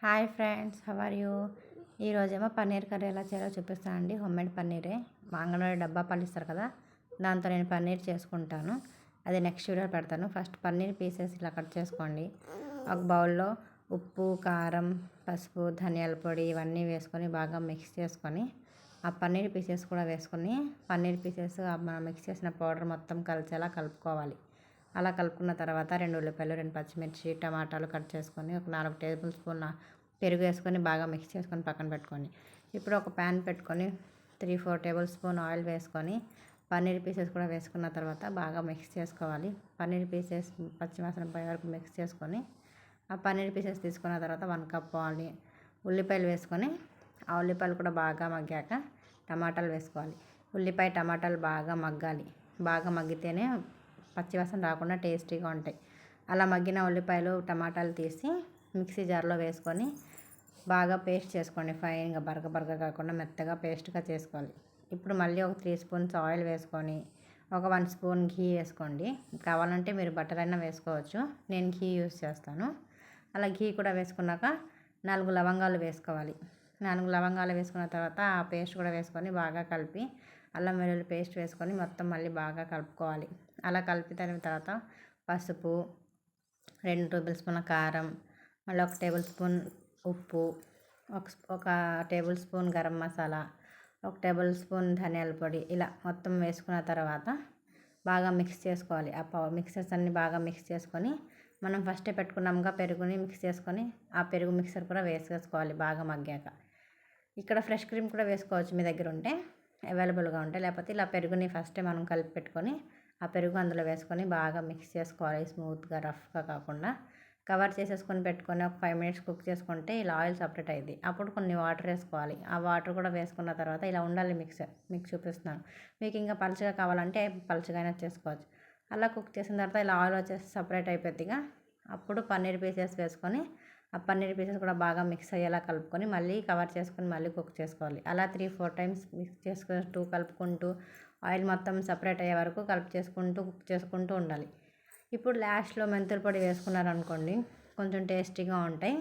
Hi friends, how are you? ఈరోజేమో paneer curry ఎలా చేయాలో చూపిస్తానండి. హోమ్మేడ్ పన్నీరే, అంగన్వాడీ డబ్బా పాలు ఇస్తారు కదా, దాంతో నేను పన్నీర్ చేసుకుంటాను. అది నెక్స్ట్ వీడియో పెడతాను. ఫస్ట్ పన్నీర్ పీసెస్ ఇలా కట్ చేసుకోండి. ఒక బౌల్లో ఉప్పు, కారం, పసుపు, ధనియాల పొడి ఇవన్నీ వేసుకొని బాగా మిక్స్ చేసుకొని ఆ పన్నీర్ పీసెస్ కూడా వేసుకొని పన్నీర్ పీసెస్ మనం మిక్స్ చేసిన పౌడర్ మొత్తం కలిసేలా కలుపుకోవాలి. అలా కలుపుకున్న తర్వాత 2 ఉల్లిపాయలు, 2 పచ్చిమిర్చి, టమాటాలు కట్ చేసుకొని ఒక 4 టేబుల్ స్పూన్ పెరుగు వేసుకొని బాగా మిక్స్ చేసుకొని పక్కన పెట్టుకోండి. ఇప్పుడు ఒక ప్యాన్ పెట్టుకొని 3-4 టేబుల్ స్పూన్ ఆయిల్ వేసుకొని పన్నీర్ పీసెస్ కూడా వేసుకున్న తర్వాత బాగా మిక్స్ చేసుకోవాలి. పన్నీర్ పీసెస్ పచ్చివాసన పోయే వరకు మిక్స్ చేసుకొని ఆ పన్నీర్ పీసెస్ తీసుకున్న తర్వాత 1 కప్ ఉల్లిపాయలు వేసుకొని ఆ ఉల్లిపాయలు కూడా బాగా మగ్గాక టమాటాలు వేసుకోవాలి. ఉల్లిపాయ టమాటాలు బాగా మగ్గాలి. బాగా మగ్గితేనే పచ్చివాసన రాకుండా టేస్టీగా ఉంటాయి. అలా మగ్గిన ఉల్లిపాయలు టమాటాలు తీసి మిక్సీ జార్లో వేసుకొని బాగా పేస్ట్ చేసుకోండి. ఫైన్గా బరగ కాకుండా మెత్తగా పేస్ట్గా చేసుకోవాలి. ఇప్పుడు మళ్ళీ ఒక 3 స్పూన్స్ ఆయిల్ వేసుకొని ఒక 1 స్పూన్ ఘీ వేసుకోండి. కావాలంటే మీరు బటర్ అయినా వేసుకోవచ్చు, నేను ఘీ యూస్ చేస్తాను. అలా ఘీ కూడా వేసుకున్నాక 4 లవంగాలు వేసుకోవాలి. 4 లవంగాలు వేసుకున్న తర్వాత ఆ పేస్ట్ కూడా వేసుకొని బాగా కలిపి అల్లం వెల్లుల్లి పేస్ట్ వేసుకొని మొత్తం మళ్ళీ బాగా కలుపుకోవాలి. అలా కలిపి తర్వాత పసుపు, 2 టేబుల్ స్పూన్ల కారం, మళ్ళీ 1 టేబుల్ స్పూన్ ఉప్పు, ఒక table spoon garam masala, 1 table spoon ధనియాల పొడి ఇలా మొత్తం వేసుకున్న తర్వాత బాగా మిక్స్ చేసుకోవాలి. ఆ మిక్సర్స్ అన్నీ బాగా మిక్స్ చేసుకొని మనం ఫస్టే పెట్టుకున్నాముగా పెరుగుని మిక్స్ చేసుకొని ఆ పెరుగు మిక్సర్ కూడా వేసేసుకోవాలి బాగా మగ్గాక. ఇక్కడ ఫ్రెష్ క్రీమ్ కూడా వేసుకోవచ్చు మీ దగ్గర ఉంటే, అవైలబుల్గా ఉంటే. లేకపోతే ఇలా పెరుగుని ఫస్టే మనం కలిపి పెట్టుకొని ఆ పెరుగు అందులో వేసుకొని బాగా మిక్స్ చేసుకోవాలి. స్మూత్గా రఫ్గా కాకుండా కవర్ చేసేసుకొని పెట్టుకొని ఒక 5 మినిట్స్ కుక్ చేసుకుంటే ఇలా ఆయిల్ సపరేట్ అయ్యింది. అప్పుడు కొన్ని వాటర్ వేసుకోవాలి. ఆ వాటర్ కూడా వేసుకున్న తర్వాత ఇలా ఉండాలి మిక్సర్. మీకు చూపిస్తున్నాను. మీకు ఇంకా పలుచగా కావాలంటే పలుచగా అయినా చేసుకోవచ్చు. అలా కుక్ చేసిన తర్వాత ఇలా ఆయిల్ వచ్చేసి సపరేట్ అయిపోద్దిగా. అప్పుడు పన్నీర్ పీసెస్ వేసుకొని ఆ పన్నీర్ పీసెస్ కూడా బాగా మిక్స్ అయ్యేలా కలుపుకొని మళ్ళీ కవర్ చేసుకొని మళ్ళీ కుక్ చేసుకోవాలి. అలా 3-4 టైమ్స్ మిక్స్ చేసుకుంటూ కలుపుకుంటూ ఆయిల్ మొత్తం సపరేట్ అయ్యే వరకు కుక్ చేసుకుంటూ ఉండాలి. ఇప్పుడు లాస్ట్లో మెంతుల పొడి వేసుకున్నారనుకోండి, కొంచెం టేస్టీగా ఉంటాయి.